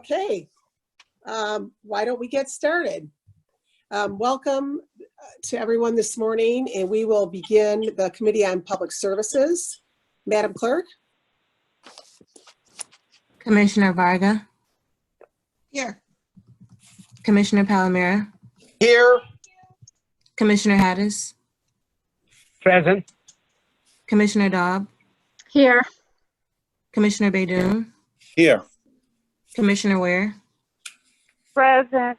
Okay, why don't we get started? Welcome to everyone this morning, and we will begin the Committee on Public Services. Madam Clerk? Commissioner Varga. Here. Commissioner Palomera. Here. Commissioner Hattis. Present. Commissioner Dobb. Here. Commissioner Baydoun. Here. Commissioner Ware. Present.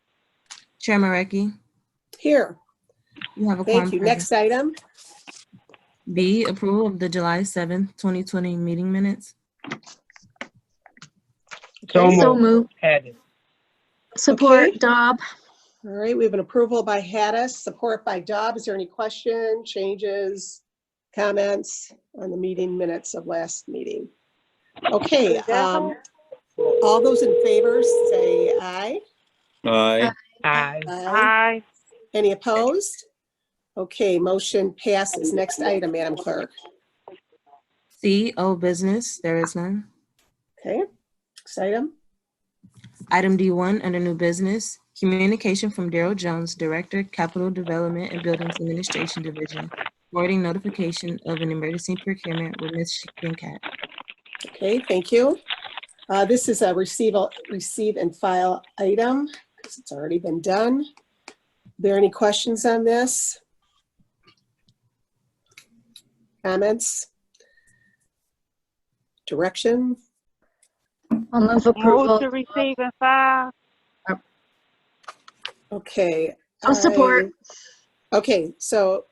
Chair Marecki. Here. You have a Thank quorum you. present. Next item. B, approval of the July 7th, 2020 meeting minutes. So moved. Support, Okay. Dobb. All right, we have an approval by Hattis, support by Dobb. Is there any question, changes, comments on the meeting minutes of last meeting? Okay, all those in favor say aye. Aye. Aye. Aye. Any opposed? Okay, motion passes. Next item, Madam Clerk. C, old business. There is none. Okay, next item. Item D1 under new business. Communication from Daryl Jones, Director, Capital Development and Buildings Administration Division, forwarding notification of an emergency procurement with Michigan Cat. Okay, thank you. This is a receive and file item because it's already been done. Are there any questions on this? Comments? Direction? I'll move approval. Move to receive and file. Okay. I'll support. Okay, so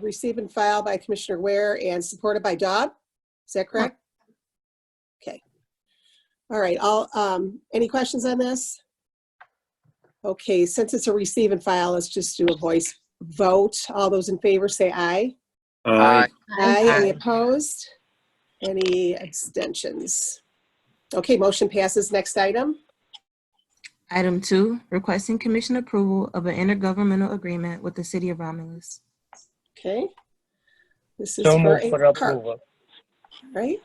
receive and file by Commissioner Ware and supported by Dobb. Is that correct? Okay. All right. Any questions on this? Okay, since it's a receive and file, let's just do a voice vote. All those in favor say aye. Aye. Aye. Any opposed? Any abstentions? Okay, motion passes. Next item. Item 2, requesting commission approval of an intergovernmental agreement with the City of Romulus. Okay. This is So for moved for a approval. right?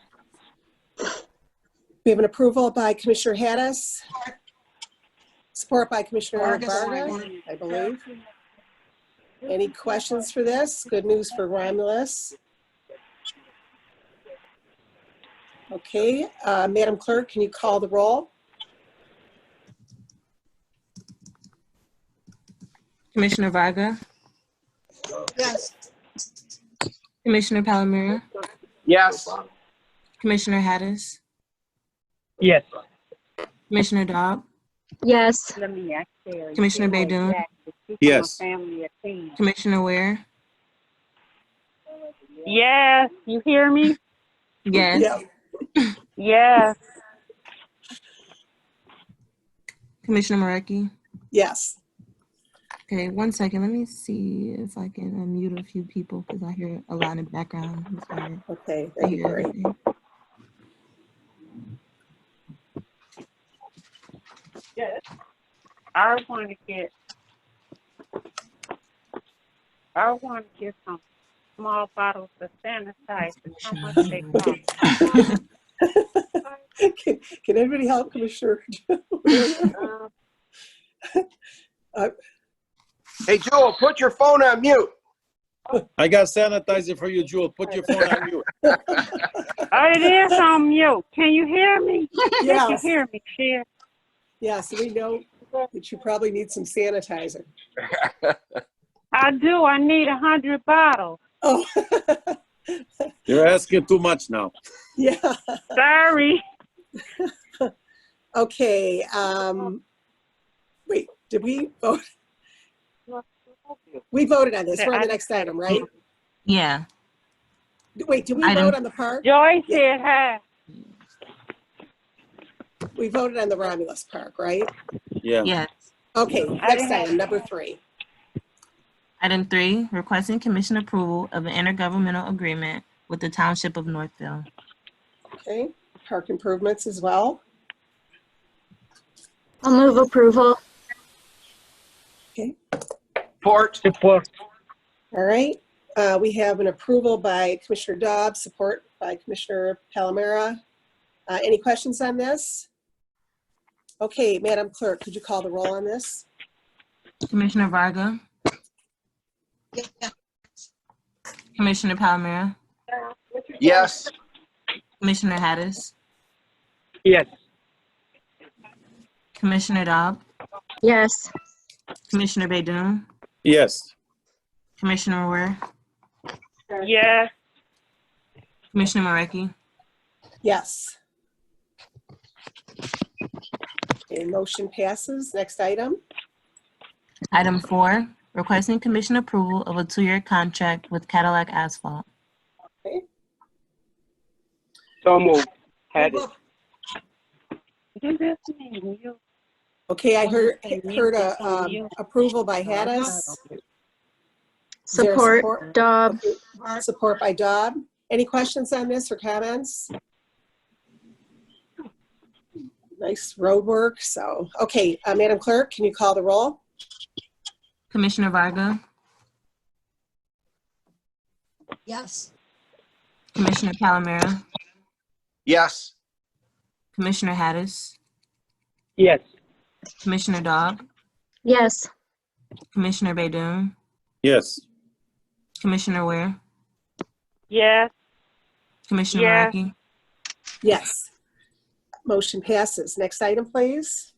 We have an approval by Commissioner Hattis. Support by Commissioner Varga, I believe. Any questions for this? Good news for Romulus. Okay, Madam Clerk, can you call the roll? Commissioner Varga. Yes. Commissioner Palomera. Yes. Commissioner Hattis. Yes. Commissioner Dobb. Yes. Let me ask Terry. Commissioner Baydoun. Yes. Family of 10. Commissioner Ware. Yes, you hear me? Yes. Yeah. Yes. Commissioner Marecki. Yes. Okay, 1 second. Let me see if I can unmute a few people because I hear a lot in the background. I'm sorry. Okay, I that'd be hear great. everything. I want to get some small bottles of sanitizer. How much they cost? Can anybody help Commissioner? Hey, Jewel, put your phone on mute. I got sanitizer for you, Jewel. Put your phone on mute. Oh, it is on mute. Can you hear me? Yes. You can hear me, Cher. Yes, we know that you probably need some sanitizer. I do. I need 100 bottles. Oh, You're asking too much now. yeah. Sorry. Okay. Wait, did we vote? We voted on this. We're on the next item, right? Yeah. Wait, did we Item. vote on the park? Joyce Yeah. said hi. We voted on the Romulus Park, right? Yeah. Yes. Okay, next item, number 3. Item 3, requesting commission approval of an intergovernmental agreement with the Township of Northville. Okay, park improvements as well. I'll move approval. Okay, Support. all right. We have an approval by Commissioner Dobb, support by Commissioner Palomera. Any questions on this? Okay, Madam Clerk, could you call the roll on this? Commissioner Varga, Commissioner Palmera, Yes. Commissioner Hattis, Yes. Commissioner Dobb, Yes. Commissioner Baydun, Yes. Commissioner Ware, Yes. Commissioner Marecki. Yes. Okay, motion passes. Next item. Item 4, requesting commission approval of a 2-year contract with Cadillac Asphalt. Okay. So moved. Hattis. Do this thing. You Okay, I heard Mute a this on mute. approval by Hattis. Is there a Support, Dobb. Okay, support by Dobb. Any questions on this or comments? Nice road work. So, okay, Madam Clerk, can you call the roll? Commissioner Varga, Yes. Commissioner Palmera, Yes. Commissioner Hattis, Yes. Commissioner Dobb, Yes. Commissioner Baydun, Yes. Commissioner Ware, Yes. Commissioner Yes. Marecki. Yes. Motion passes. Next item, please.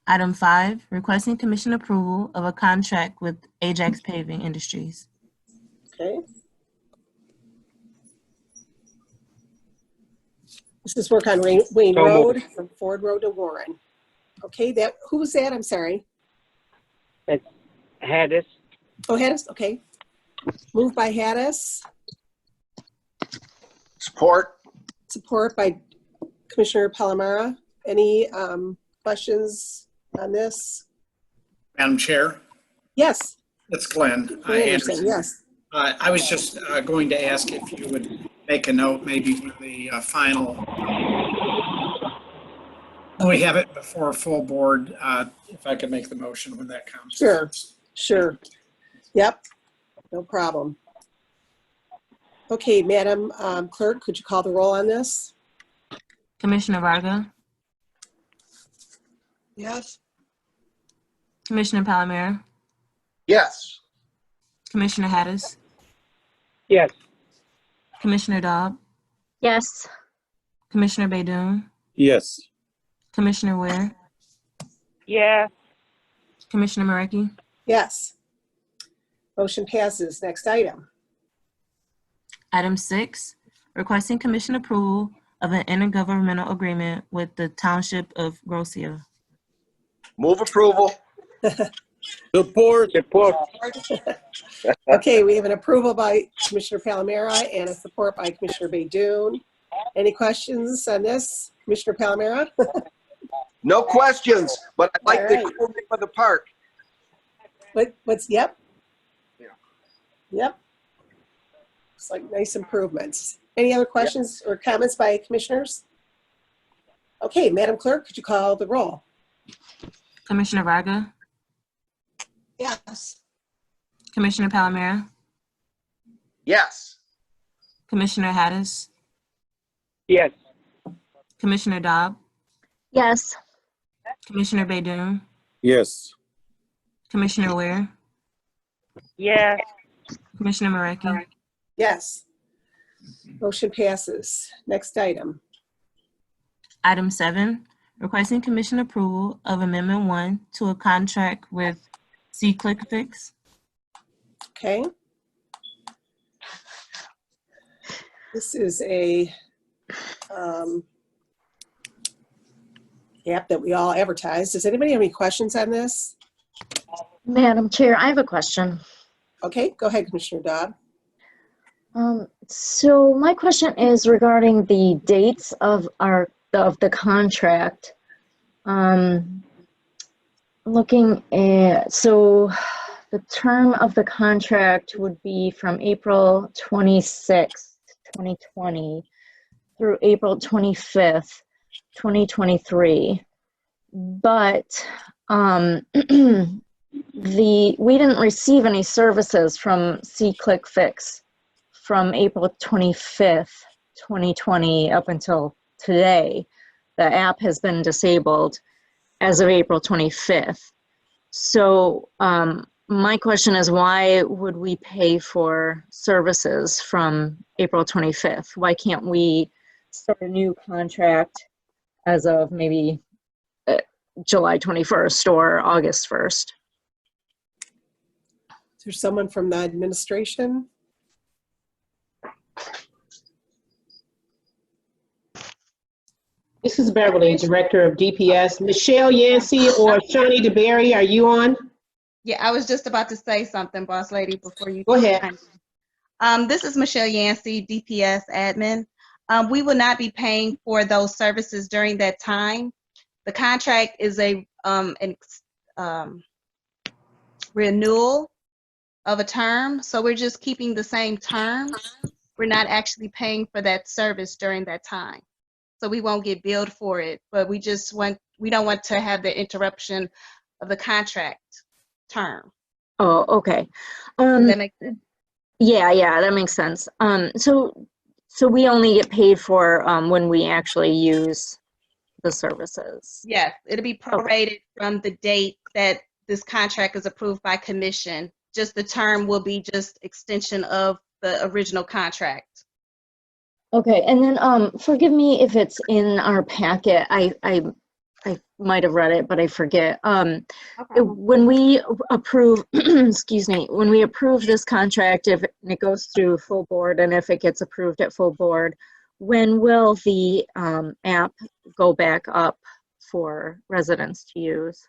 Item 5, requesting commission approval of a contract with Ajax Paving Industries. Okay. This is work on Wayne So Road moved. from Ford Road to Warren. Okay, who was that? I'm sorry. Hattis. Oh, Hattis, okay. Moved by Hattis, Support. support by Commissioner Palomara. Any questions on this? Madam Chair, Yes, it's Glenn Anderson, Anderson. yes. I was just going to ask if you would make a note, maybe for the final. When we have it before a full board, if I could make the motion when that comes. Sure. Sure. Yep, no problem. Okay, Madam Clerk, could you call the roll on this? Commissioner Varga, Yes. Commissioner Palmera, Yes. Commissioner Hattis, Yes. Commissioner Dobb, Yes. Commissioner Baydun, Yes. Commissioner Ware, Yes. Commissioner Marecki. Yes. Motion passes. Next item. Item 6, requesting commission approval of an intergovernmental agreement with the Township of Grocio. Move approval. Support. Support. Okay, we have an approval by Commissioner Palomera and a support by Commissioner Baydun. Any questions on this, Commissioner Palomera? No questions, but I like All the right. cool name of the park. Yep. Yeah. Yep. It's like nice improvements. Any other questions or comments by commissioners? Okay, Madam Clerk, could you call the roll? Commissioner Varga, Yes. Commissioner Palmera, Yes. Commissioner Hattis, Yes. Commissioner Dobb, Yes. Commissioner Baydun, Yes. Commissioner Ware, Yes. Commissioner Marecki. Yes. Motion passes. Next item. Item 7, requesting commission approval of Amendment 1 to a contract with C-Click Fix. Okay. This is a app that we all advertise. Does anybody have any questions on this? Madam Chair, I have a question. Okay, go ahead, Commissioner Dodd. So my question is regarding the dates of the contract. Looking at, so the term of the contract would be from April 26th, 2020 through April 25th, 2023. But we didn't receive any services from C-Click Fix from April 25th, 2020 up until today. The app has been disabled. as of April 25th. So my question is, why would we pay for services from April 25th? Why can't we start a new contract as of maybe July 21st or August 1st? Is there someone from the administration? This is Beverly, Director of DPS. Michelle Yancey or Shawnee DeBerry, are you on? Yeah, I was just about to say something, boss lady, before you. Go ahead. This is Michelle Yancey, DPS admin. We will not be paying for those services during that time. The contract is a renewal of a term, so we're just keeping the same terms. We're not actually paying for that service during that time. So we won't get billed for it, but we don't want to have the interruption of the contract term. Oh, okay. Does that make sense? Yeah, that makes sense. So we only get paid for when we actually use the services. Yes, it'll be prorated from the date that this contract is approved by commission. Just the term will be just extension of the original contract. Okay, and then forgive me if it's in our packet. I might have read it, but I forget. When we approve, excuse me, when we approve this contract, if it goes through full board and if it gets approved at full board, when will the app go back up for residents to use?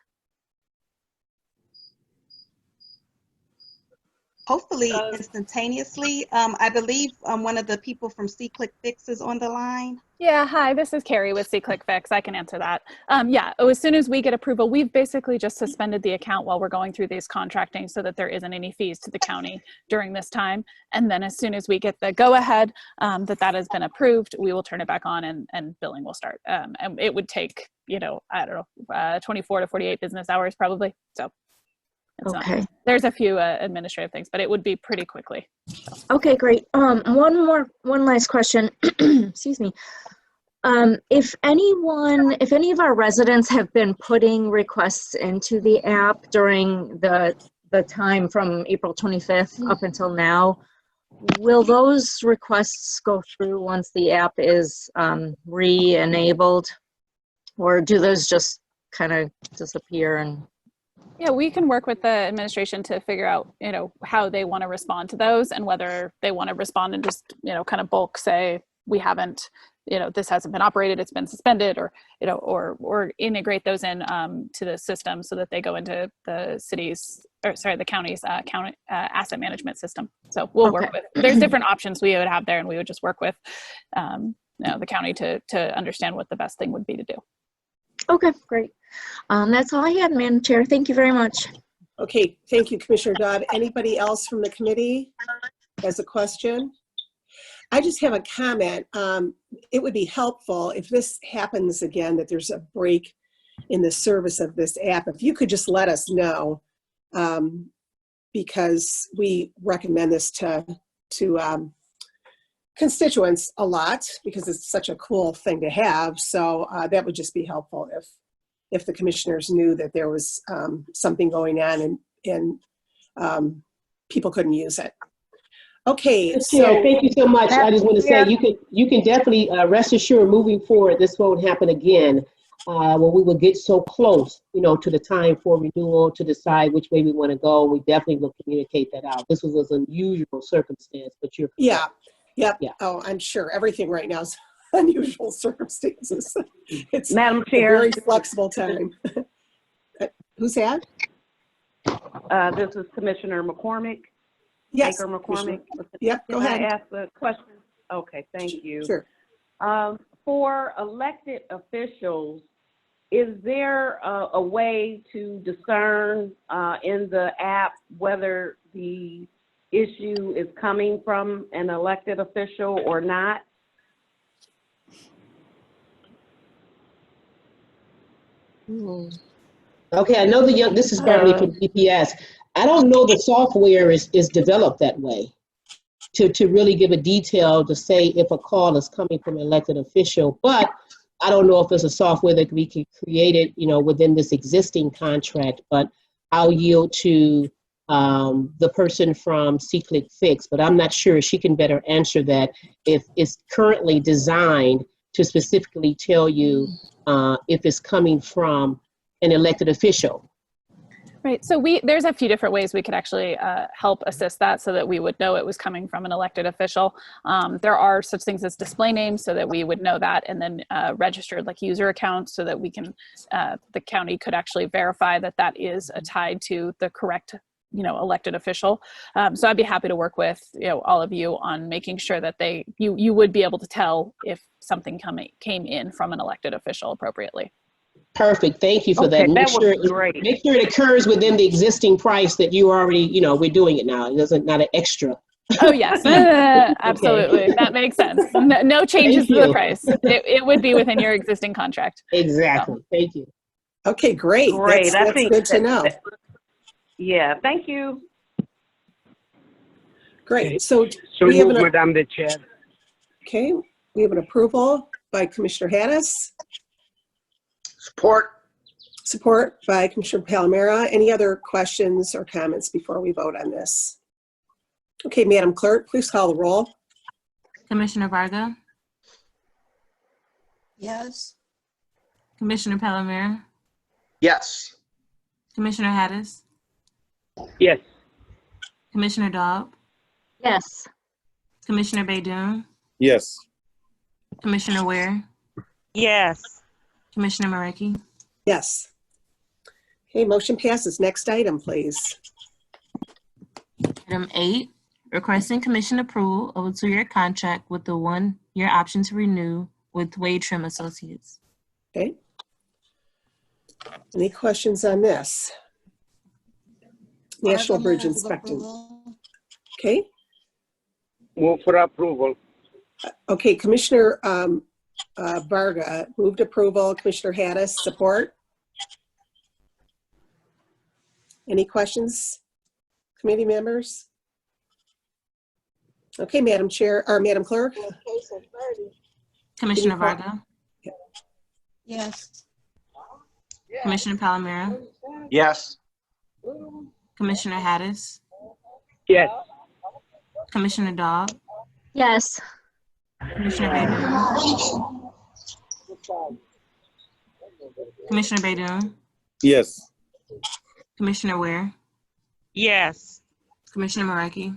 Hopefully instantaneously. I believe one of the people from C-Click-Fix is on the line. Yeah, hi, this is Carrie with C-Click-Fix. I can answer that. Yeah, as soon as we get approval, we've basically just suspended the account while we're going through these contracting so that there isn't any fees to the county during this time. And then as soon as we get the go-ahead that has been approved, we will turn it back on and billing will start. And it would take, I don't know, 24 to 48 business hours probably. So. Okay. There's a few administrative things, but it would be pretty quickly. So. Okay, great. One last question. Excuse me. If any of our residents have been putting requests into the app during the time from April 25th up until now, will those requests go through once the app is re-enabled, or do those just kind of disappear and? Yeah, we can work with the administration to figure out, how they want to respond to those and whether they want to respond and just, kind of bulk say, we haven't, this hasn't been operated, it's been suspended, or, or integrate those in to the system so that they go into the the county's asset management system. So we'll work with, there's different options we would have there, and we would just work with the county to understand what the best thing would be to do. Okay, great. That's all I had, Madam Chair. Thank you very much. Okay, thank you, Commissioner Dodd. Anybody else from the committee has a question? I just have a comment. It would be helpful if this happens again, that there's a break in the service of this app. If you could just let us know, because we recommend this to constituents a lot, because it's such a cool thing to have. So that would just be helpful if the commissioners knew that there was something going on and people couldn't use it. Okay, so thank you so much. I just want to say you can definitely rest assured moving forward, this won't happen again. When we will get so close, to the time for renewal to decide which way we want to go, we definitely will communicate that out. This was an unusual circumstance, but you're correct. Yeah. Oh, I'm sure everything right now is unusual circumstances. It's Madam a Chair. very flexible time. Who's that? This is Commissioner McCormick. Yes. Baker McCormick. Yep, go ahead. Can I ask a question? Okay, thank you. Sure. For elected officials, is there a way to discern in the app whether the issue is coming from an elected official or not? Okay, I know this is Beverly from DPS. I don't know the software is developed that way to really give a detail to say if a call is coming from an elected official, but I don't know if it's a software that we can create it, within this existing contract, but I'll yield to the person from C-Click Fix, but I'm not sure. She can better answer that if it's currently designed to specifically tell you if it's coming from an elected official. Right. So there's a few different ways we could actually help assist that so that we would know it was coming from an elected official. There are such things as display names so that we would know that, and then registered like user accounts so that we can, the county could actually verify that that is tied to the correct, elected official. So I'd be happy to work with, all of you on making sure that you would be able to tell if something came in from an elected official appropriately. Perfect. Thank you for that. Okay, that was great. Make sure it occurs within the existing price that you already, we're doing it now. It doesn't, not an extra. Oh, yes. Absolutely. Okay. That makes sense. No changes to the price. It would be within your existing contract. Exactly. So. Thank you. Okay, great. Great. That's good to know. Yeah, thank you. Great. So So move, Madam the Chair. Okay, we have an approval by Commissioner Haddis. Support. Support by Commissioner Palmera. Any other questions or comments before we vote on this? Okay, Madam Clerk, please call the roll. Commissioner Varga, Yes. Commissioner Palomera, Yes. Commissioner Haddis, Yes. Commissioner Daub, Yes. Commissioner Baydoun, Yes. Commissioner Ware, Yes. Commissioner Marecki. Yes. Okay, motion passes. Next item, please. Item 8, requesting commission approval of a 2-year contract with the 1-year option to renew with Wade Trim Associates. Okay. Any questions on this? National Bridge Inspecting. Okay. Move for approval. Okay, Commissioner Varga moved approval. Commissioner Haddis, support. Any questions, committee members? Okay, Madam Chair, or Madam Clerk? Commissioner Varga, Yes. Commissioner Palomera, Yes. Commissioner Haddis, Yes. Commissioner Daub, Yes. Commissioner Baydoun, Commissioner Baydoun, Yes. Commissioner Ware, Yes. Commissioner Marecki.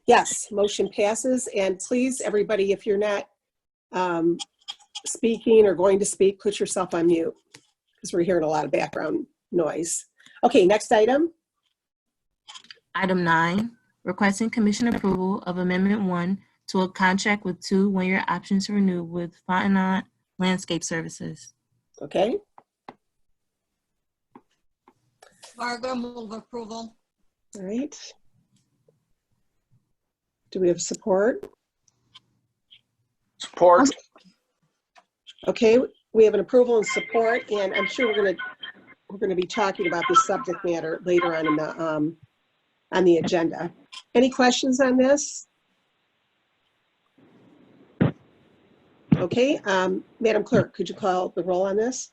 Yes, motion passes. And please, everybody, if you're not speaking or going to speak, put yourself on mute because we're hearing a lot of background noise. Okay, next item. Item 9, requesting commission approval of Amendment 1 to a contract with 2 1-year options to renew with Fontenot Landscape Services. Okay, Varga, move approval. all right. Do we have support? Support. Okay, we have an approval and support, and I'm sure we're gonna be talking about this subject matter later on the agenda. Any questions on this? Okay, Madam Clerk, could you call the roll on this?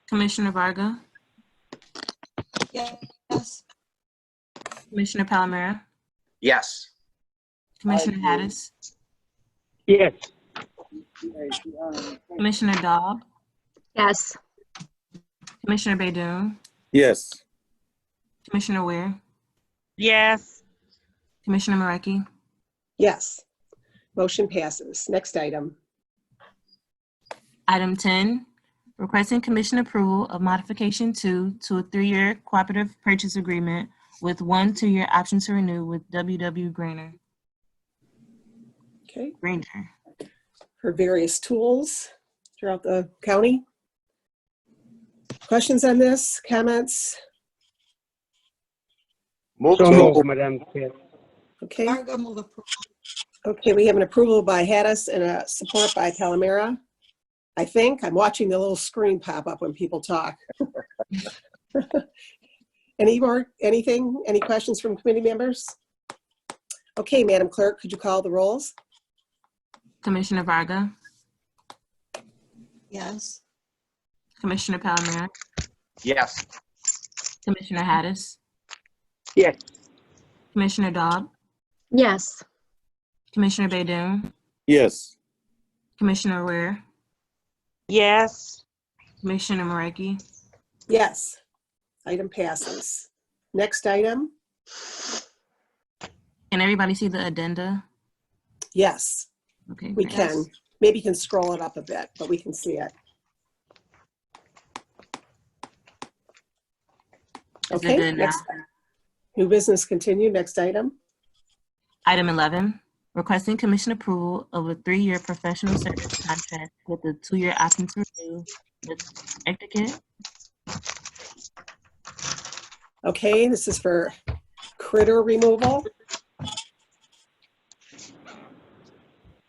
Commissioner Varga, Yes. Commissioner Palomera, Yes. Commissioner Haddis, Yes. Commissioner Daub, Yes. Commissioner Baydoun, Yes. Commissioner Ware, Yes. Commissioner Marecki. Yes, motion passes. Next item. Item 10, requesting commission approval of modification 2 to a 3-year cooperative purchase agreement with 1 2-year option to renew with WW Granger. Okay, Granger. for various tools throughout the county. Questions on this? Comments? Move to move, Madam Chair. Okay. Varga, move approval. Okay, we have an approval by Haddis and a support by Palomera. I think I'm watching the little screen pop up when people talk. Any questions from committee members? Okay, Madam Clerk, could you call the rolls? Commissioner Varga, Yes. Commissioner Palomero, Yes. Commissioner Hattis, Yes. Commissioner Dobb, Yes. Commissioner Baydoun, Yes. Commissioner Ware, Yes. Commissioner Mareki. Yes. Item passes. Next item. Can everybody see the addenda? Yes, Okay, we great. can. Maybe you can scroll it up a bit, but we can see it. Is it Okay, good now? next. New business continued. Next item. Item 11, requesting commission approval of a 3-year professional service contract with a 2-year option to renew with Corrective. Okay, this is for critter removal.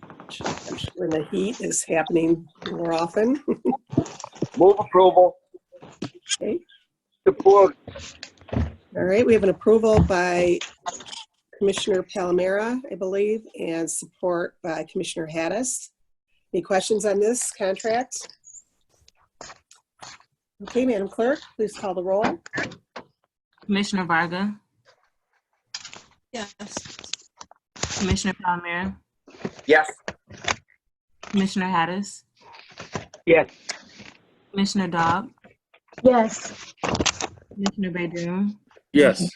I'm sure the heat is happening more often. Move approval. Okay. Support. All right, we have an approval by Commissioner Palomero, I believe, and support by Commissioner Hattis. Any questions on this contract? Okay, Madam Clerk, please call the roll. Commissioner Varga, Yes. Commissioner Palomero, Yes. Commissioner Hattis, Yes. Commissioner Dobb, Yes. Commissioner Baydoun, Yes.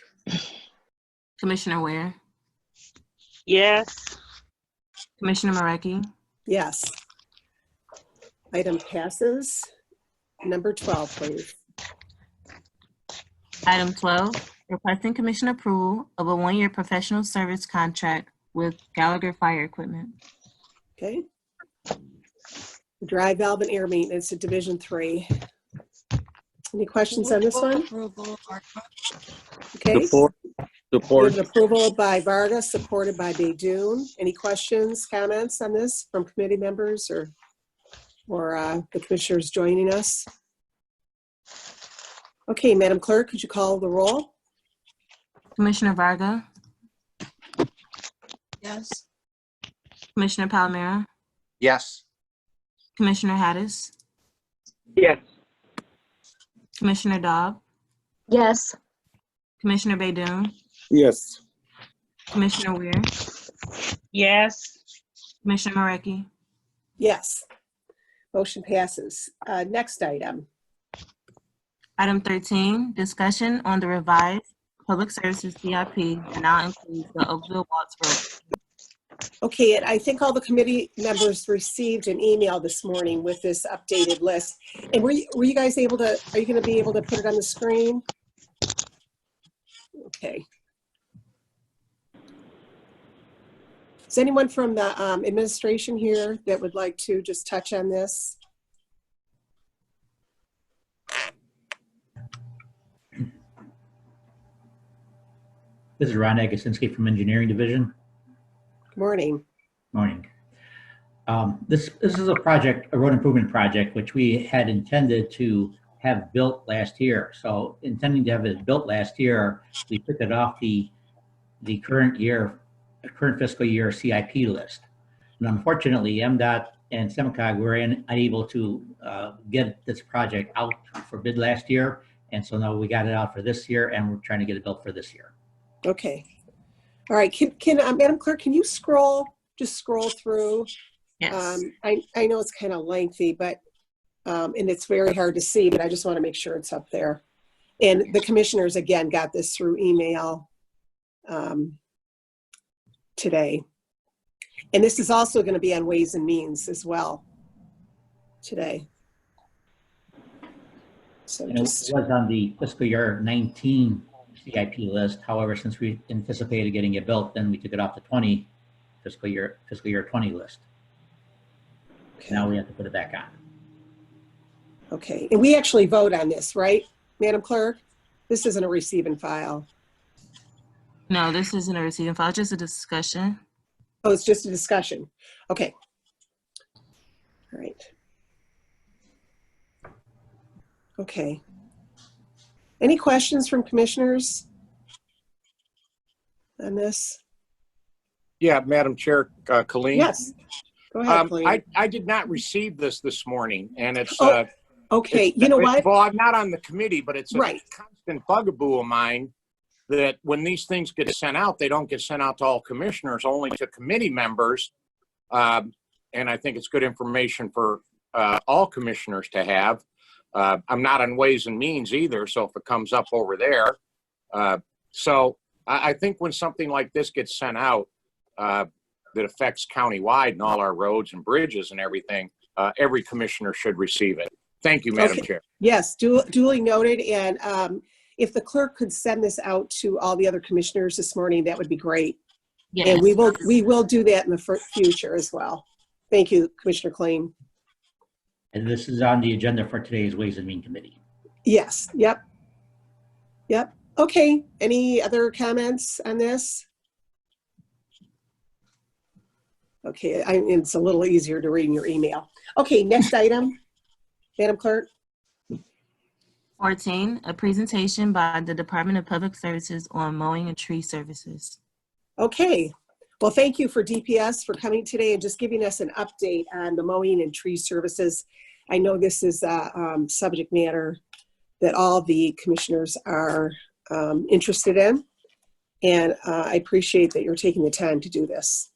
Commissioner Ware, Yes. Commissioner Mareki. Yes. Item passes. Number 12, please. Item 12, requesting commission approval of a 1-year professional service contract with Gallagher Fire Equipment. Okay. Dry valve and air maintenance at Division 3. Any questions on this one? Approval, Varga. Okay. Support. We Support. have an approval by Vargas, supported by Baydoun. Any questions, comments on this from committee members or the commissioners joining us? Okay, Madam Clerk, could you call the roll? Commissioner Varga, Yes. Commissioner Palomero, Yes. Commissioner Hattis, Yes. Commissioner Dobb, Yes. Commissioner Baydoun, Yes. Commissioner Weir, Yes. Commissioner Mareki. Yes. Motion passes. Next item. Item 13, discussion on the revised public services CIP that now includes the Oakville Waltz Road. Okay, and I think all the committee members received an email this morning with this updated list. And were you guys able to, are you going to be able to put it on the screen? Okay. Is anyone from the administration here that would like to just touch on this? This is Ron Agasinski from Engineering Division. Good morning. Morning. This is a project, a road improvement project, which we had intended to have built last year. So intending to have it built last year, we took it off the current fiscal year CIP list. And unfortunately, MDOT and SEMCOG were unable to get this project out for bid last year. And so now we got it out for this year, and we're trying to get it built for this year. Okay. All right. Can Madam Clerk, can you just scroll through? Yes. I know it's kind of lengthy, but and it's very hard to see, but I just want to make sure it's up there. And the commissioners, again, got this through email today. And this is also going to be on Ways and Means as well today. So And it was on the fiscal year 19 CIP list. However, since we anticipated getting it built, then we took it off the fiscal year 20 list. Okay. Now we have to put it back on. Okay. And we actually vote on this, right, Madam Clerk? This isn't a receive and file. No, this isn't a receiving file, just a discussion. Oh, it's just a discussion. Okay. All right. Okay. Any questions from commissioners on this? Yeah, Madam Chair, Colleen? Yes. Go ahead, Clayton. I did not receive this morning, and it's, Oh, okay, you know what? well, I'm not on the committee, but it's a Right. constant bugaboo of mine that when these things get sent out, they don't get sent out to all commissioners, only to committee members. And I think it's good information for all commissioners to have. I'm not on Ways and Means either, so if it comes up over there. So I think when something like this gets sent out that affects countywide and all our roads and bridges and everything, every commissioner should receive it. Thank you, Madam Chair. Yes, duly noted. And if the clerk could send this out to all the other commissioners this morning, that would be great. Yes. And we will do that in the future as well. Thank you, Commissioner Kleen. And this is on the agenda for today's Ways and Means Committee. Yes, yep. Okay, any other comments on this? Okay, it's a little easier to read in your email. Okay, next item, Madam Clerk. 14, a presentation by the Department of Public Services on mowing and tree services. Okay, well, thank you for DPS for coming today and just giving us an update on the mowing and tree services. I know this is a subject matter that all the commissioners are interested in, and I appreciate that you're taking the time to do this.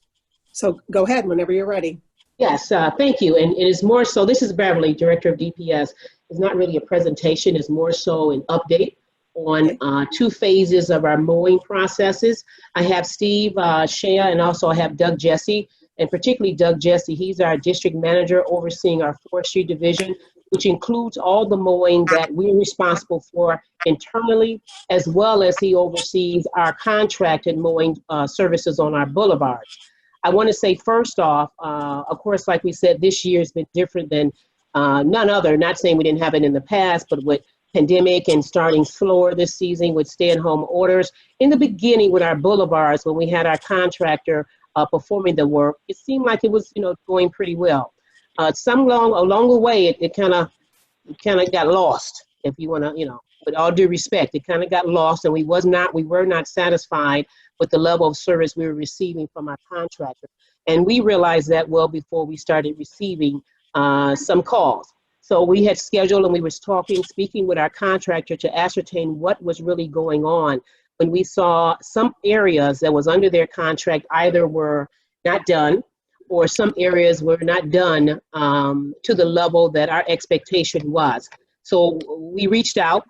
So go ahead whenever you're ready. Yes, thank you. And it is more so, this is Beverly, Director of DPS. It's not really a presentation, it's more so an update on 2 phases of our mowing processes. I have Steve Shea and also I have Doug Jesse, and particularly Doug Jesse. He's our district manager overseeing our forestry division, which includes all the mowing that we're responsible for internally, as well as he oversees our contracted mowing services on our boulevards. I want to say first off, of course, like we said, this year has been different than none other, not saying we didn't have it in the past, but with pandemic and starting slower this season with stay-at-home orders. In the beginning with our boulevards, when we had our contractor performing the work, it seemed like it was, going pretty well. Along the way, it kind of got lost, if you want to, with all due respect, it kind of got lost, and we were not satisfied with the level of service we were receiving from our contractor. And we realized that well before we started receiving some calls. So we had scheduled and we were speaking with our contractor to ascertain what was really going on when we saw some areas that was under their contract either were not done or some areas were not done to the level that our expectation was. So we reached out,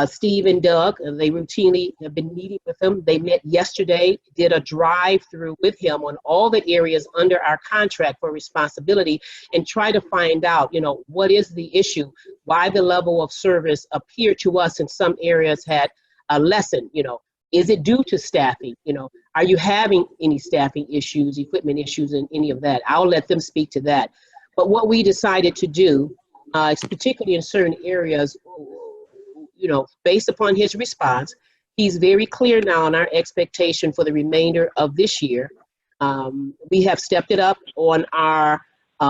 Steve and Doug, they routinely have been meeting with him. They met yesterday, did a drive-through with him on all the areas under our contract for responsibility and try to find out, what is the issue, why the level of service appeared to us in some areas had lessened, is it due to staffing? Are you having any staffing issues, equipment issues, and any of that? I'll let them speak to that. But what we decided to do, particularly in certain areas, based upon his response, he's very clear now on our expectation for the remainder of this year. We have stepped it up on our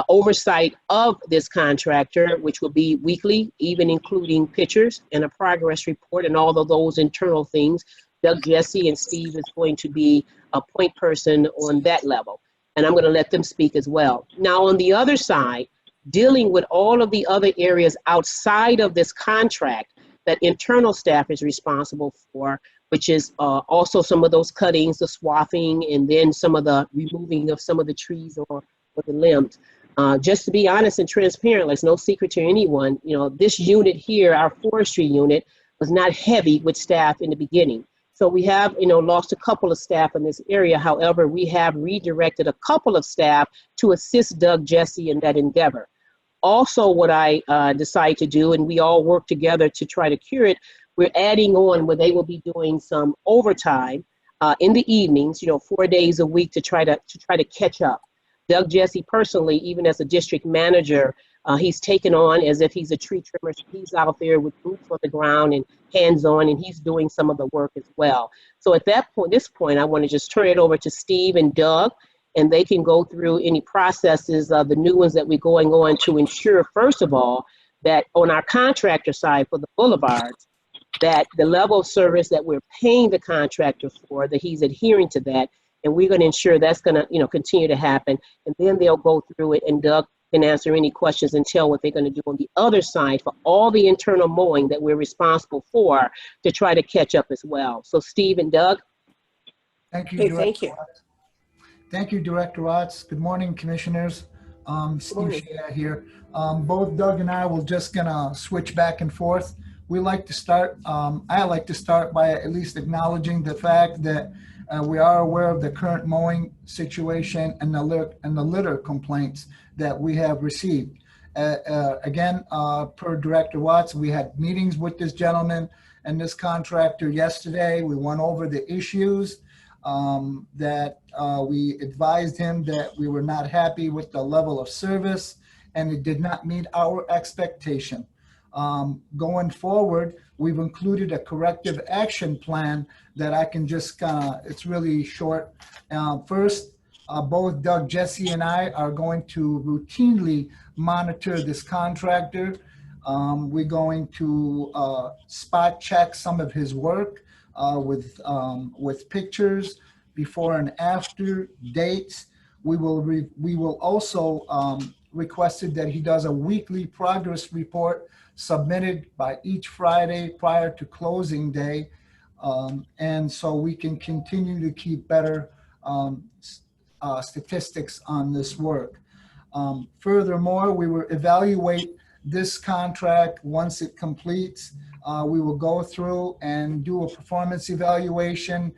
oversight of this contractor, which will be weekly, even including pictures and a progress report and all of those internal things. Doug Jesse and Steve is going to be a point person on that level. And I'm going to let them speak as well. Now, on the other side, dealing with all of the other areas outside of this contract that internal staff is responsible for, which is also some of those cuttings, the swathing, and then some of the removing of some of the trees or the limbs. Just to be honest and transparent, it's no secret to anyone, this unit here, our forestry unit, was not heavy with staff in the beginning. So we have, lost a couple of staff in this area. However, we have redirected a couple of staff to assist Doug Jesse in that endeavor. Also, what I decided to do, and we all work together to try to cure it, we're adding on where they will be doing some overtime in the evenings, 4 days a week to try to catch up. Doug Jesse personally, even as a district manager, he's taken on as if he's a tree trimmer. So he's out there with boots on the ground and hands-on, and he's doing some of the work as well. So at this point, I want to just turn it over to Steve and Doug, and they can go through any processes, the new ones that we're going on to ensure, first of all, that on our contractor side for the boulevards, that the level of service that we're paying the contractor for, that he's adhering to that, And we're going to ensure that's going to, you know, continue to happen. And then they'll go through it, and Doug can answer any questions and tell what they're going to do on the other side for all the internal mowing that we're responsible for to try to catch up as well. So Steve and Doug. Thank you, Okay, Director thank you. Watts. Thank you, Director Watts. Good morning, Commissioners. Steve morning. Shea here. Both Doug and I will just gonna switch back and forth. We like to start, I like to start by at least acknowledging the fact that we are aware of the current mowing situation and the litter complaints that we have received. Again, per Director Watts, we had meetings with this gentleman and this contractor yesterday. We went over the issues that we advised him that we were not happy with the level of service and it did not meet our expectation. Going forward, we've included a corrective action plan that I can just it's really short. First, both Doug, Jesse, and I are going to routinely monitor this contractor. We're going to spot check some of his work with pictures, before and after dates. We will also requested that he does a weekly progress report submitted by each Friday prior to closing day. And so we can continue to keep better statistics on this work. Furthermore, we will evaluate this contract once it completes. We will go through and do a performance evaluation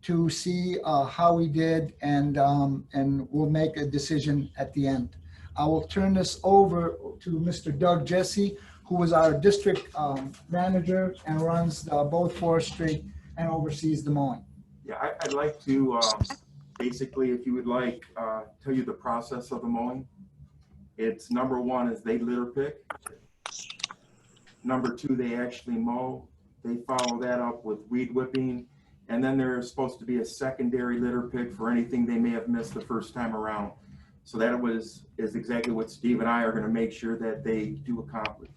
to see how we did, and we'll make a decision at the end. I will turn this over to Mr. Doug Jesse, who is our district manager and runs both forestry and oversees the mowing. Yeah, I'd like to basically, if you would like, tell you the process of the mowing. It's number one is they litter pick. Number two, they actually mow. They follow that up with weed whipping. And then there's supposed to be a secondary litter pick for anything they may have missed the first time around. So that is exactly what Steve and I are going to make sure that they do accomplish.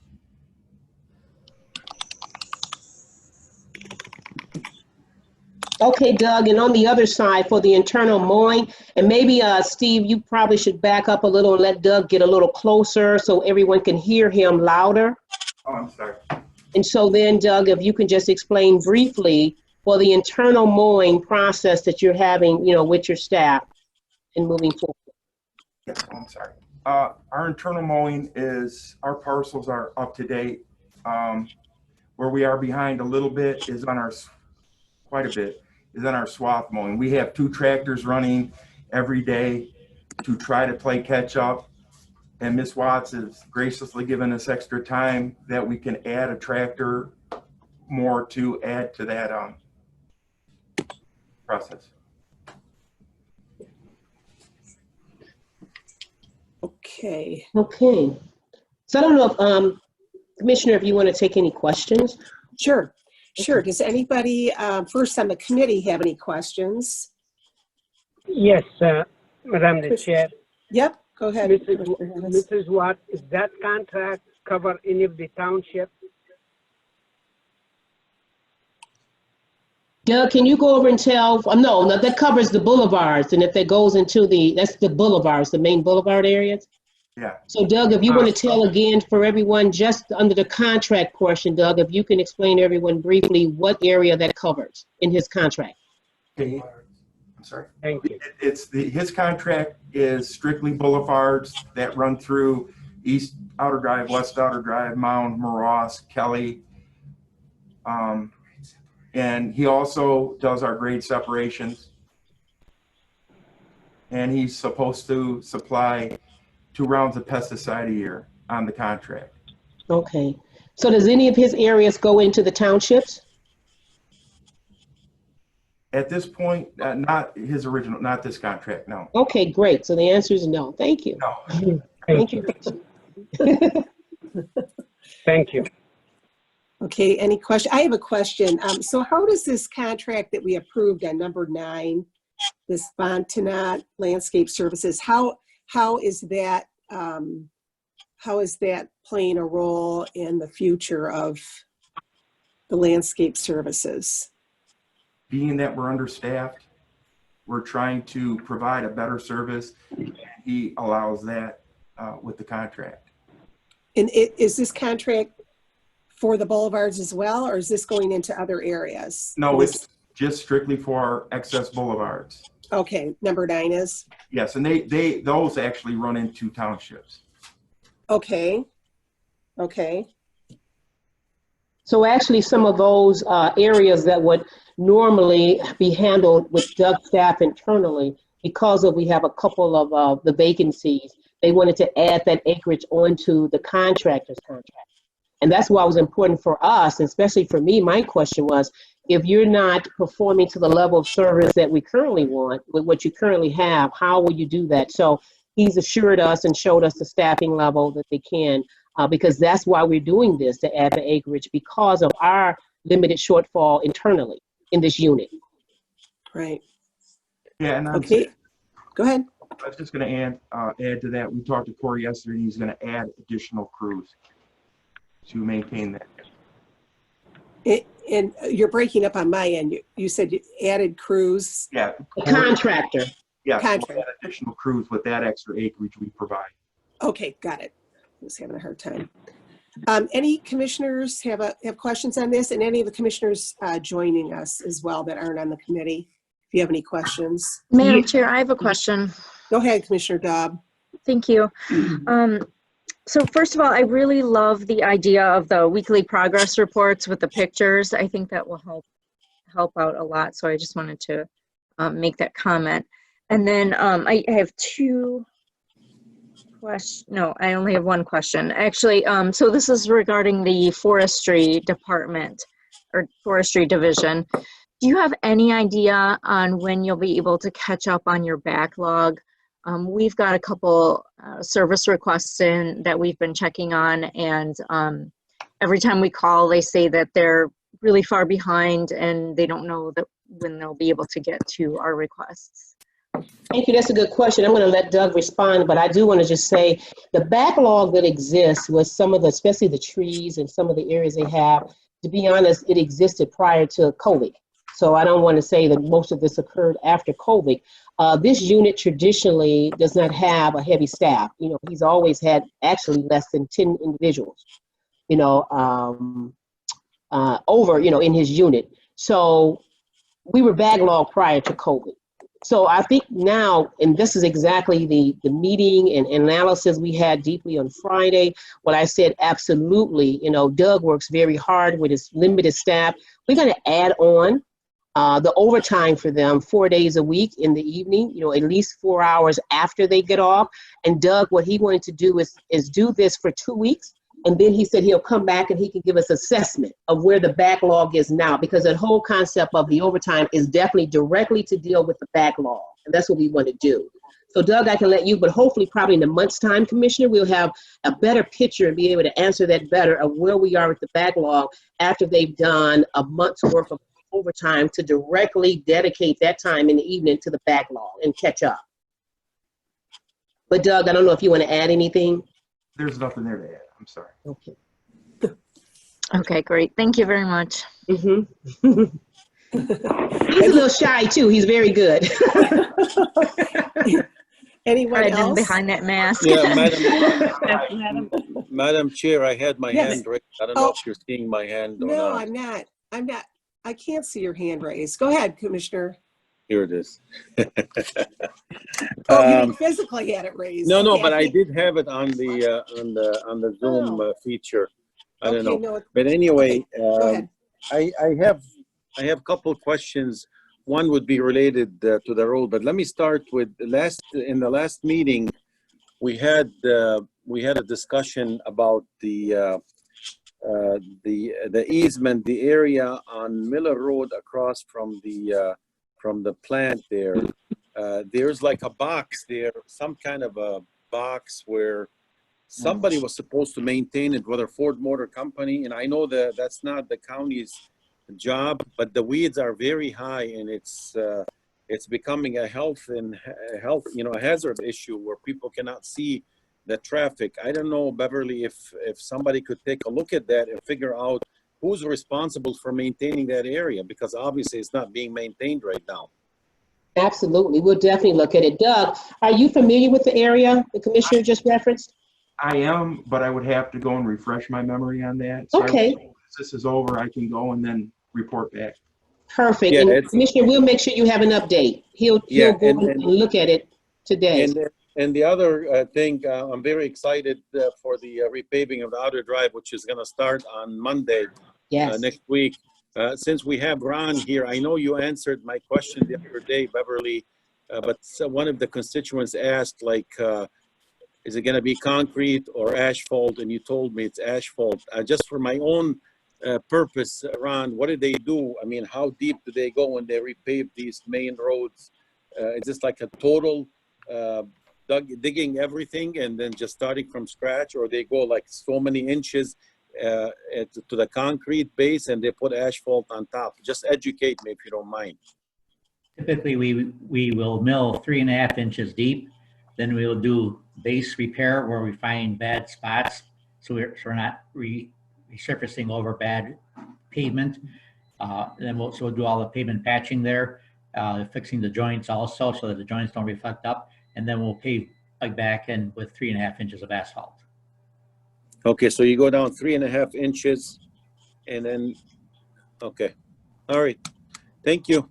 Okay, Doug, and on the other side for the internal mowing, and maybe Steve, you probably should back up a little and let Doug get a little closer so everyone can hear him louder. Oh, I'm sorry. And so then, Doug, if you can just explain briefly for the internal mowing process that you're having, you know, with your staff and moving forward. Yes, I'm sorry. Our internal mowing is, our parcels are up to date. Where we are behind a little bit is on our, quite a bit, is on our swath mowing. We have 2 tractors running every day to try to play catch up. And Ms. Watts has graciously given us extra time that we can add a tractor more to add to that process. Okay. Okay. So I don't know if, Commissioner, if you want to take any questions. Sure. Sure. Does anybody, first on the committee, have any questions? Yes, Madam the Chair. Yep, go ahead. Mrs. Watt, is that contract cover any of the township? Doug, can you go over and tell, no, that covers the boulevards, and if that goes into that's the boulevards, the main boulevard areas? Yeah. So Doug, if you want to tell again for everyone, just under the contract portion, Doug, if you can explain to everyone briefly what area that covers in his contract. Okay. I'm sorry. Thank you. His contract is strictly boulevards that run through East Outer Drive, West Outer Drive, Mound, Moross, Kelly. And he also does our grade separations. And he's supposed to supply 2 rounds of pesticide a year on the contract. Okay. So does any of his areas go into the townships? At this point, not his original, not this contract, no. Okay, great. So the answer is no. Thank you. No. Thank you. Thank you. Okay, any question? I have a question. So how does this contract that we approved on number 9, this Fontenot Landscape Services, how is that playing a role in the future of the landscape services? Being that we're understaffed, we're trying to provide a better service. And he allows that with the contract. And is this contract for the boulevards as well, or is this going into other areas? No, it's just strictly for our excess boulevards. Okay, number 9 is? Yes, and those actually run into townships. Okay. Okay. So actually, some of those areas that would normally be handled with Doug staff internally, because we have a couple of the vacancies, they wanted to add that acreage onto the contractor's contract. And that's why it was important for us, especially for me. My question was, if you're not performing to the level of service that we currently want, with what you currently have, how will you do that? So he's assured us and showed us the staffing level that they can, because that's why we're doing this, to add the acreage, because of our limited shortfall internally in this unit. Right. Yeah, and okay. Go ahead. I was just going to add to that. We talked to Corey yesterday, and he's going to add additional crews to maintain that. And you're breaking up on my end. You said you added crews. Yeah. A contractor. Yeah, Contractor. we'll add additional crews with that extra acreage we provide. Okay, got it. I was having a hard time. Any commissioners have questions on this, and any of the commissioners joining us as well that aren't on the committee? If you have any questions. Madam Chair, I have a question. Go ahead, Commissioner Dobb. Thank you. So first of all, I really love the idea of the weekly progress reports with the pictures. I think that will help out a lot. So I just wanted to make that comment. And then I have two questions. No, I only have one question. Actually, so this is regarding the forestry department or forestry division. Do you have any idea on when you'll be able to catch up on your backlog? We've got a couple service requests in that we've been checking on, and every time we call, they say that they're really far behind and they don't know that when they'll be able to get to our requests. Thank you. That's a good question. I'm going to let Doug respond, but I do want to just say the backlog that exists with some of the, especially the trees and some of the areas they have, to be honest, it existed prior to COVID. So I don't want to say that most of this occurred after COVID. This unit traditionally does not have a heavy staff. You know, he's always had actually less than 10 individuals, you know, over, you know, in his unit. So we were backlogged prior to COVID. So I think now, and this is exactly the meeting and analysis we had deeply on Friday, what I said, absolutely, you know, Doug works very hard with his limited staff. We're going to add on the overtime for them 4 days a week in the evening, you know, at least 4 hours after they get off. And Doug, what he wanted to do is do this for 2 weeks. And then he said he'll come back and he can give us assessment of where the backlog is now, because that whole concept of the overtime is definitely directly to deal with the backlog. And that's what we want to do. So Doug, I can let you, but hopefully probably in a month's time, Commissioner, we'll have a better picture and be able to answer that better of where we are with the backlog after they've done a month's worth of overtime to directly dedicate that time in the evening to the backlog and catch up. But Doug, I don't know if you want to add anything. There's nothing there to add. I'm sorry. Okay. Okay, great. Thank you very much. Mm-hmm. He's a little shy too. He's very good. Anyone Hiding else? behind that mask. Yeah, Madam Chair, I had my Yes. hand raised. I don't know if you're seeing my hand or No, not. I'm not. I can't see your hand raised. Go ahead, Commissioner. Here it is. Oh, you didn't physically had it raised. No, Okay, but I think- did have it on the Zoom feature. I don't Okay, know. no, But anyway, go ahead. I have a couple of questions. One would be related to the road, but let me start with in the last meeting, we had a discussion about the easement, the area on Miller Road across from the plant there. There's like a box there, some kind of a box where somebody was supposed to maintain it, whether Ford Motor Company, and I know that that's not the county's job, but the weeds are very high, and it's becoming a health, you know, a hazard issue where people cannot see the traffic. I don't know, Beverly, if somebody could take a look at that and figure out who's responsible for maintaining that area, because obviously it's not being maintained right now. Absolutely. We'll definitely look at it. Doug, are you familiar with the area the commissioner just referenced? I am, but I would have to go and refresh my memory on that. So Okay, once this is over, I can go and then report back. perfect. Yeah, And it's, Commissioner, we'll make sure you have an update. He'll yeah, go and look at it today. and the other thing, I'm very excited for the repaving of the outer drive, which is going to start on Monday Yes. next week. Since we have Ron here, I know you answered my question the other day, Beverly, but one of the constituents asked, like, is it going to be concrete or asphalt? And you told me it's asphalt. Just for my own purpose, Ron, what do they do? I mean, how deep do they go when they repave these main roads? Is this like a total digging everything and then just starting from scratch, or they go like so many inches to the concrete base and they put asphalt on top? Just educate me if you don't mind. Typically, we will mill 3.5 inches deep. Then we will do base repair where we find bad spots, so we're not resurfacing over bad pavement. Then we'll do all the pavement patching there, fixing the joints also so that the joints don't reflect up, and then we'll pave back in with 3.5 inches of asphalt. Okay, so you go down 3.5 inches and then, okay. All right, thank you.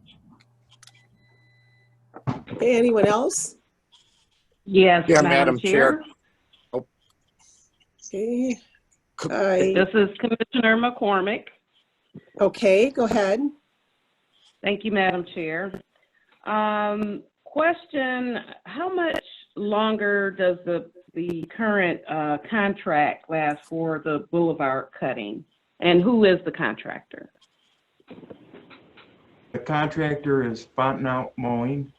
Okay, anyone else? Yes, Yeah, Madam Chair. Okay. This is Commissioner McCormick. Okay, go ahead. Thank you, Madam Chair. Question, how much longer does the current contract last for the boulevard cutting? And who is the contractor? The contractor is Fontenot Mowing.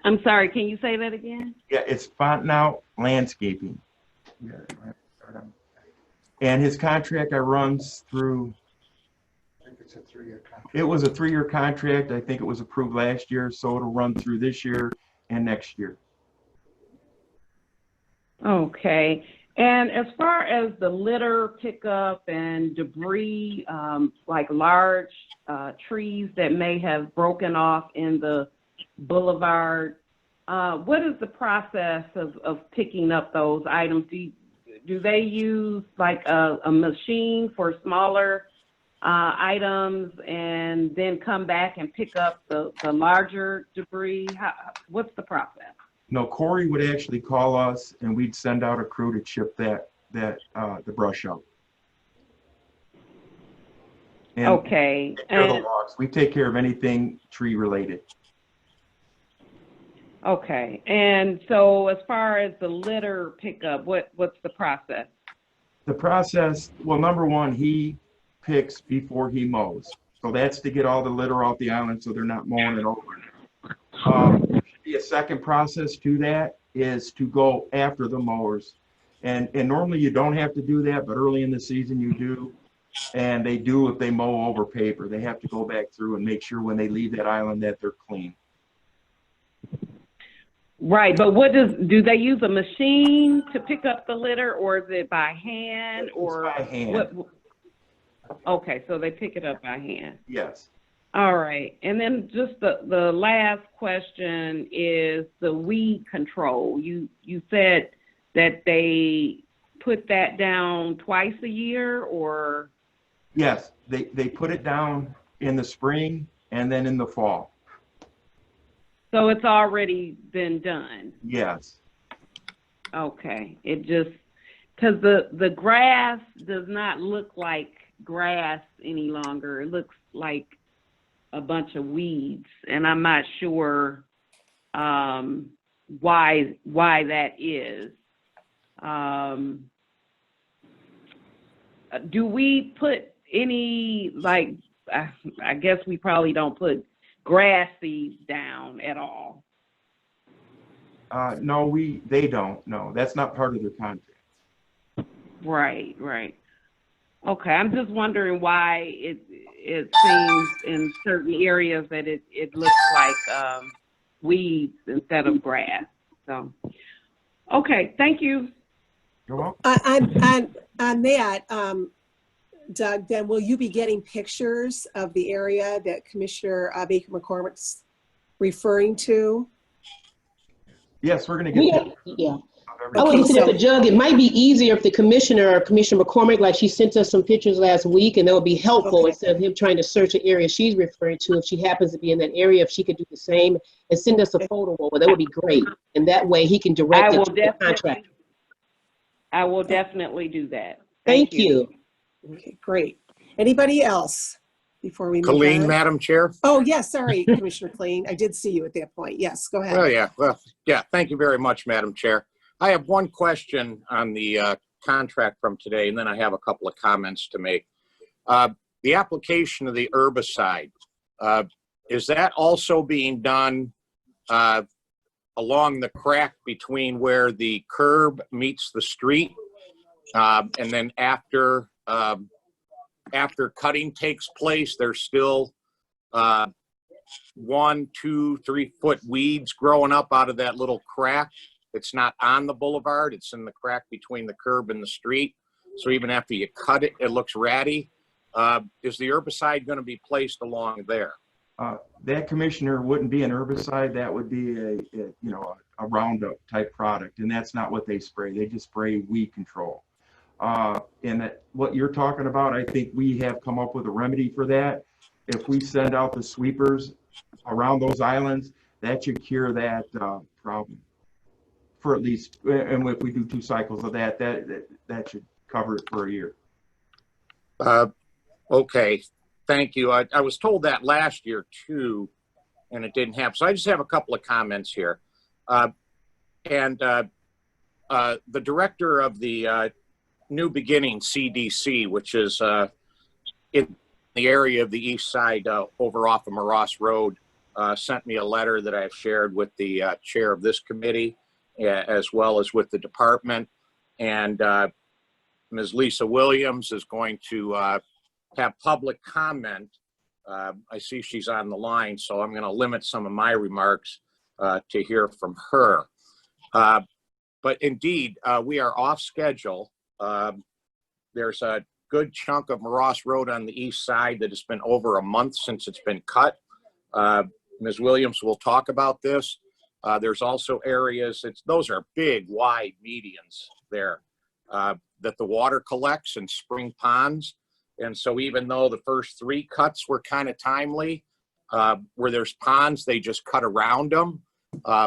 I'm sorry, can you say that again? Yeah, it's Fontenot Landscaping. And his contract runs through, I think it's a 3-year contract. it was a 3-year contract. I think it was approved last year, so it'll run through this year and next year. Okay. And as far as the litter pickup and debris, like large trees that may have broken off in the boulevard, what is the process of picking up those items? Do they use like a machine for smaller items and then come back and pick up the larger debris? What's the process? No, Corey would actually call us and we'd send out a crew to chip the brush out. And okay. Take care of the logs. We take care of anything tree related. Okay. And so as far as the litter pickup, what's the process? The process, well, number one, he picks before he mows. So that's to get all the litter off the island so they're not mowing it over. There should be a second process to that, is to go after the mowers. And normally you don't have to do that, but early in the season you do. And they do if they mow over paper. They have to go back through and make sure when they leave that island that they're clean. Right, but do they use a machine to pick up the litter, or is it by hand, or it's by hand. Okay, so they pick it up by hand. Yes. All right, and then just the last question is the weed control. You said that they put that down twice a year, or? Yes, they put it down in the spring and then in the fall. So it's already been done? Yes. Okay, it just, because the grass does not look like grass any longer. It looks like a bunch of weeds, and I'm not sure why that is. Do we put any, like, I guess we probably don't put grass seeds down at all? No, they don't. No, that's not part of their contract. Right. Okay, I'm just wondering why it seems in certain areas that it looks like weeds instead of grass. So, okay, thank you. You're welcome. On that, Doug, then will you be getting pictures of the area that Commissioner Baker McCormick referring to? Yes, we're going to We get. got, yeah. I Okay, was looking at so- the jug. It might be easier if the Commissioner McCormick, like she sent us some pictures last week, and that would be helpful Okay. instead of him trying to search an area she's referring to. If she happens to be in that area, if she could do the same and send us a photo over, that would be great. And that way he can direct it to the contractor. I will definitely do that. Thank you. Okay, great. Anybody else before we move Colleen, on? Madam Chair? Oh, yes, sorry, Commissioner Colleen. I did see you at that point. Yes, go ahead. Well, yeah, thank you very much, Madam Chair. I have one question on the contract from today, and then I have a couple of comments to make. The application of the herbicide, is that also being done along the crack between where the curb meets the street? And then after cutting takes place, there's still 1, 2, 3 foot weeds growing up out of that little crack. It's not on the boulevard. It's in the crack between the curb and the street. So even after you cut it, it looks ratty. Is the herbicide going to be placed along there? That, Commissioner, wouldn't be an herbicide. That would be a Roundup type product, and that's not what they spray. They just spray weed control. And what you're talking about, I think we have come up with a remedy for that. If we send out the sweepers around those islands, that should cure that problem. For at least, and if we do 2 cycles of that should cover it for a year. Okay, thank you. I was told that last year too, and it didn't happen. So I just have a couple of comments here. The director of the New Beginning CDC, which is in the area of the east side over off of Moross Road, sent me a letter that I've shared with the chair of this committee, as well as with the department. And Ms. Lisa Williams is going to have public comment. I see she's on the line, so I'm going to limit some of my remarks to hear from her. But indeed, we are off schedule. There's a good chunk of Moross Road on the east side that has been over a month since it's been cut. Ms. Williams will talk about this. There's also areas, those are big, wide medians there that the water collects in spring ponds. And so even though the first 3 cuts were kind of timely, where there's ponds, they just cut around them.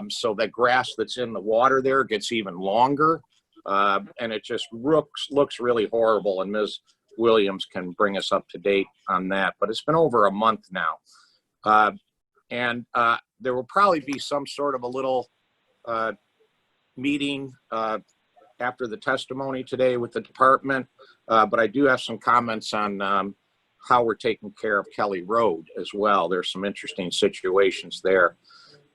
So that grass that's in the water there gets even longer. And it just looks really horrible. And Ms. Williams can bring us up to date on that. But it's been over a month now. There will probably be some sort of a little meeting after the testimony today with the department. But I do have some comments on how we're taking care of Kelly Road as well. There's some interesting situations there.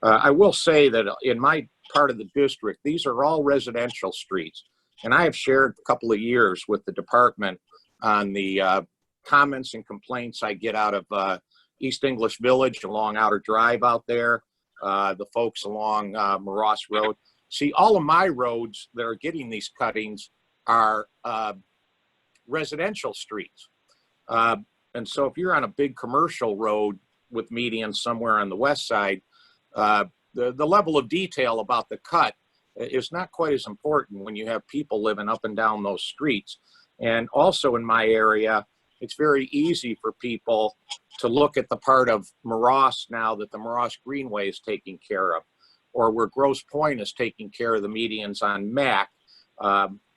I will say that in my part of the district, these are all residential streets. And I have shared a couple of years with the department on the comments and complaints I get out of East English Village along Outer Drive out there, the folks along Moross Road. See, all of my roads that are getting these cuttings are residential streets. And so if you're on a big commercial road with medians somewhere on the west side, the level of detail about the cut is not quite as important when you have people living up and down those streets. And also in my area, it's very easy for people to look at the part of Moross now that the Moross Greenway is taking care of, or where Grosse Pointe is taking care of the medians on Mac,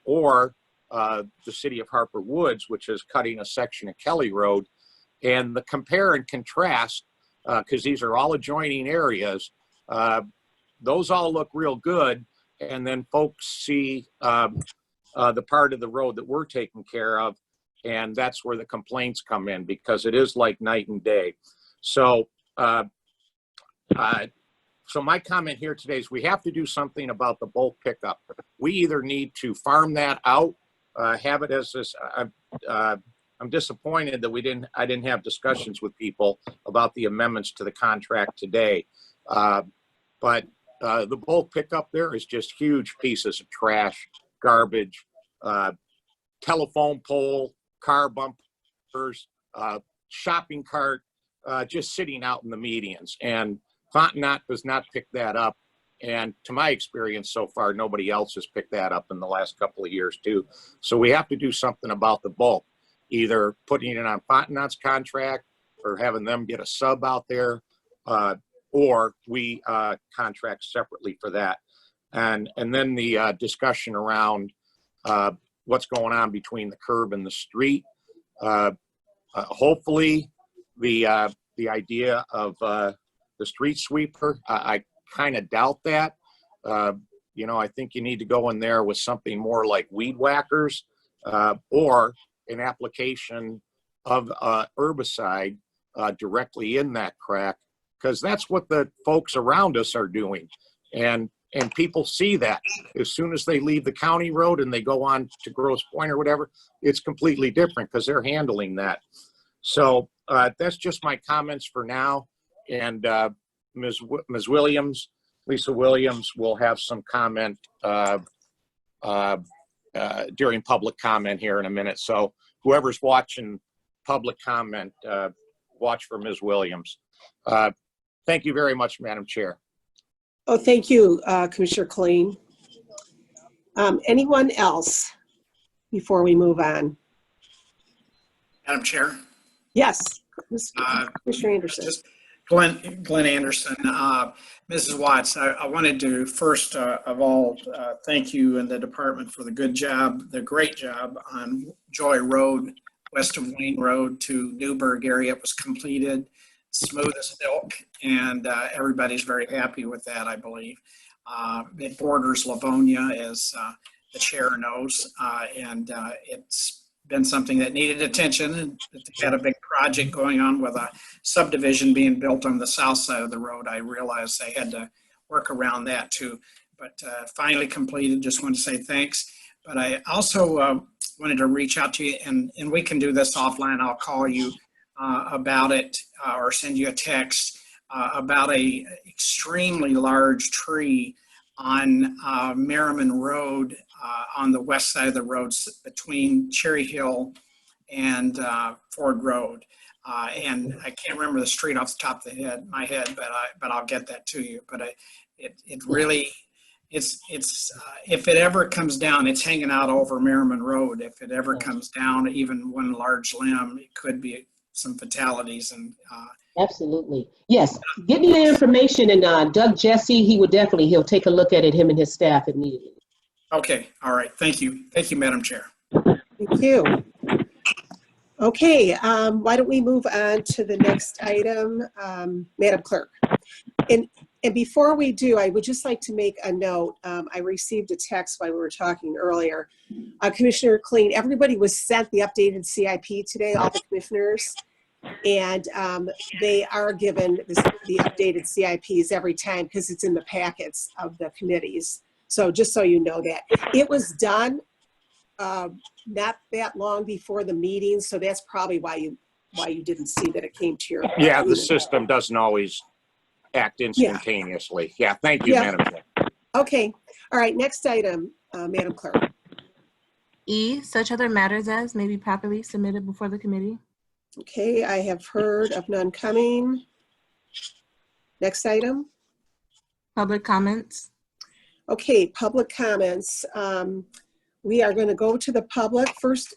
or the city of Harper Woods, which is cutting a section of Kelly Road. And the compare and contrast, because these are all adjoining areas, those all look real good. And then folks see the part of the road that we're taking care of, and that's where the complaints come in, because it is like night and day. So, so my comment here today is we have to do something about the bulk pickup. We either need to farm that out, have it as this. I'm disappointed that I didn't have discussions with people about the amendments to the contract today. But the bulk pickup there is just huge pieces of trash, garbage, telephone pole, car bumpers, shopping cart, just sitting out in the medians. And Fontenot does not pick that up. And to my experience so far, nobody else has picked that up in the last couple of years too. So we have to do something about the bulk, either putting it on Fontenot's contract or having them get a sub out there, or we contract separately for that. And then the discussion around what's going on between the curb and the street. Hopefully the idea of the street sweeper, I kind of doubt that. You know, I think you need to go in there with something more like weed whackers, or an application of herbicide directly in that crack, because that's what the folks around us are doing. And people see that as soon as they leave the county road and they go on to Grosse Pointe or whatever, it's completely different because they're handling that. So that's just my comments for now. And Ms. Williams, Lisa Williams, will have some comment during public comment here in a minute. So whoever's watching public comment, watch for Ms. Williams. Thank you very much, Madam Chair. Oh, thank you, Commissioner Kleen. Anyone else before we move on? Madam Chair. Yes, Commissioner Anderson. Just Glenn Anderson. Mrs. Watts, I wanted to first of all thank you and the department for the good job, the great job on Joy Road, west of Wayne Road to Newburgh area. It was completed smooth as silk, and everybody's very happy with that, I believe. It borders Livonia, as the chair knows, and it's been something that needed attention, and they had a big project going on with a subdivision being built on the south side of the road. I realized they had to work around that too, but finally completed. Just want to say thanks. But I also wanted to reach out to you, and we can do this offline. I'll call you about it or send you a text about a extremely large tree on Merriman Road on the west side of the roads between Cherry Hill and Ford Road. And I can't remember the street off the top of my head, but I'll get that to you. But it really, it's if it ever comes down, it's hanging out over Merriman Road. If it ever comes down, even one large limb, it could be some fatalities. And absolutely, yes. Give me the information, and Doug Jesse, he'll take a look at it, him and his staff immediately. Okay, all right. Thank you, Madam Chair. Thank you. Okay, why don't we move on to the next item, Madam Clerk? And before we do, I would just like to make a note. I received a text while we were talking earlier. Commissioner Kleen, everybody was sent the updated CIP today, all the commissioners, and they are given the updated CIPs every time because it's in the packets of the committees. So just so you know that. It was done not that long before the meeting, so that's probably why you didn't see that it came to your Yeah, the system doesn't always act instantaneously. Yeah, thank you, Madam Chair. Okay, all right, next item, Madam Clerk. E, such other matters as may be properly submitted before the committee. Okay, I have heard of none coming. Next item. Public comments. Okay, public comments. We are going to go to the public. First,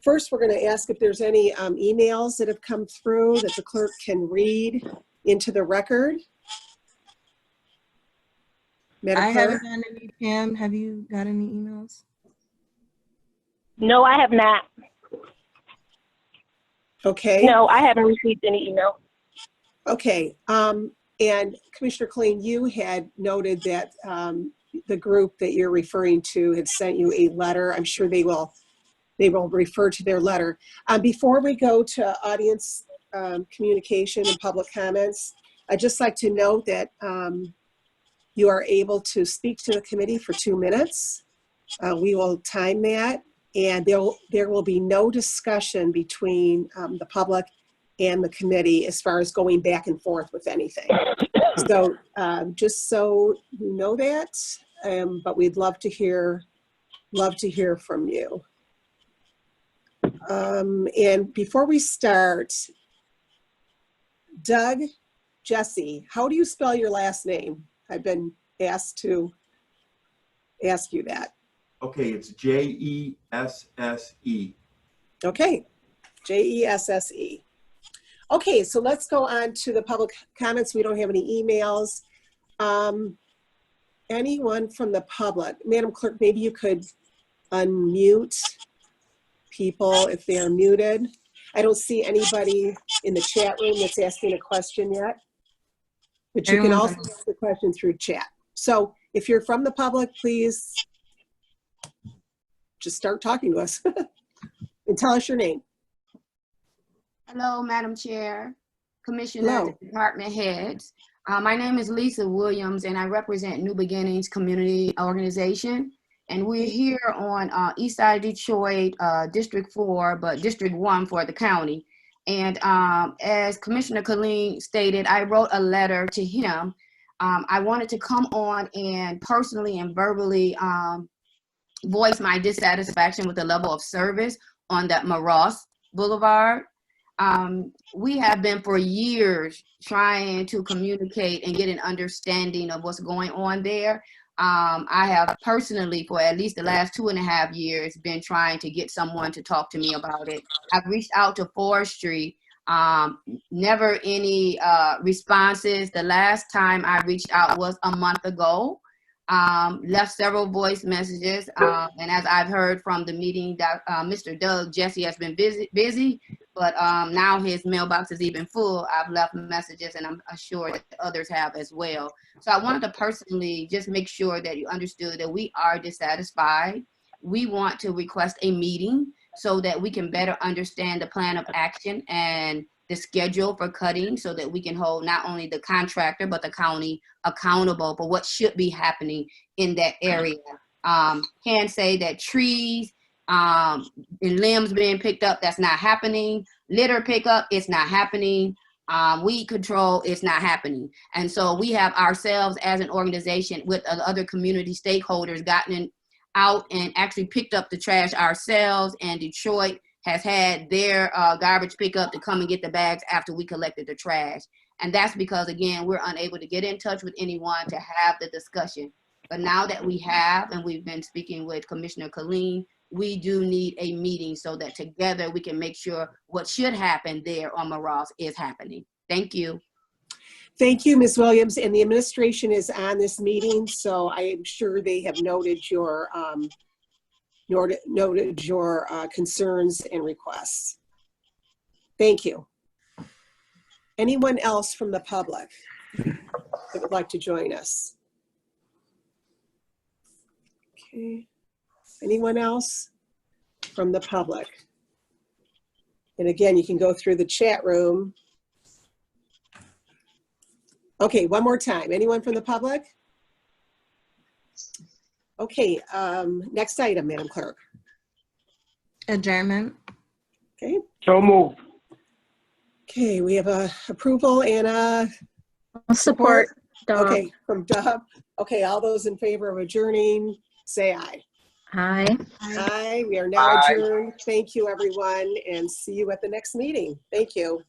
we're going to ask if there's any emails that have come through that the clerk can read into the record. Madam I Clerk? haven't gotten any. Pam, have you got any emails? No, I have not. Okay. No, I haven't received any email. Okay. And Commissioner Kleen, you had noted that the group that you're referring to had sent you a letter. I'm sure they will refer to their letter. Before we go to audience communication and public comments, I'd just like to note that you are able to speak to the committee for 2 minutes. We will time that, and there will be no discussion between the public and the committee as far as going back and forth with anything. So just so you know that, but we'd love to hear from you. And before we start, Doug, Jesse, how do you spell your last name? I've been asked to ask you that. Okay, it's Jesse. Okay, Jesse. Okay, so let's go on to the public comments. We don't have any emails. Anyone from the public? Madam Clerk, maybe you could unmute people if they are muted. I don't see anybody in the chat room that's asking a question yet, but you can also ask the question through chat. So if you're from the public, please just start talking to us and tell us your name. Hello, Madam Chair, Commissioner, department heads. My name is Lisa Williams, and I represent New Beginnings Community Organization. And we're here on East Side of Detroit, District 4, but District 1 for the county. And as Commissioner Colleen stated, I wrote a letter to him. I wanted to come on and personally and verbally voice my dissatisfaction with the level of service on that Maross Boulevard. We have been for years trying to communicate and get an understanding of what's going on there. I have personally, for at least the last 2.5 years, been trying to get someone to talk to me about it. I've reached out to Forestry, never any responses. The last time I reached out was a month ago. Left several voice messages, and as I've heard from the meeting, that Mr. Doug Jesse has been busy, but now his mailbox is even full. I've left messages, and I'm sure that others have as well. So I wanted to personally just make sure that you understood that we are dissatisfied. We want to request a meeting so that we can better understand the plan of action and the schedule for cutting, so that we can hold not only the contractor but the county accountable for what should be happening in that area. Can say that trees and limbs being picked up, that's not happening. Litter pickup, it's not happening. Weed control, it's not happening. And so we have ourselves as an organization with other community stakeholders gotten out and actually picked up the trash ourselves, and Detroit has had their garbage pickup to come and get the bags after we collected the trash. And that's because, again, we're unable to get in touch with anyone to have the discussion. But now that we have, and we've been speaking with Commissioner Colleen, we do need a meeting so that together we can make sure what should happen there on Maross is happening. Thank you. Thank you, Ms. Williams. And the administration is on this meeting, so I am sure they have noted your concerns and requests. Thank you. Anyone else from the public that would like to join us? Okay. Anyone else from the public? And again, you can go through the chat room. Okay, one more time. Anyone from the public? Okay, next item, Madam Clerk. Adjournment. Okay. So moved. Okay, we have a approval and a Support. Dub. Okay, from Dub. Okay, all those in favor of adjourning, say aye. Aye. Aye, we are now adjourned. Thank you, everyone, and see you at the next meeting. Thank you.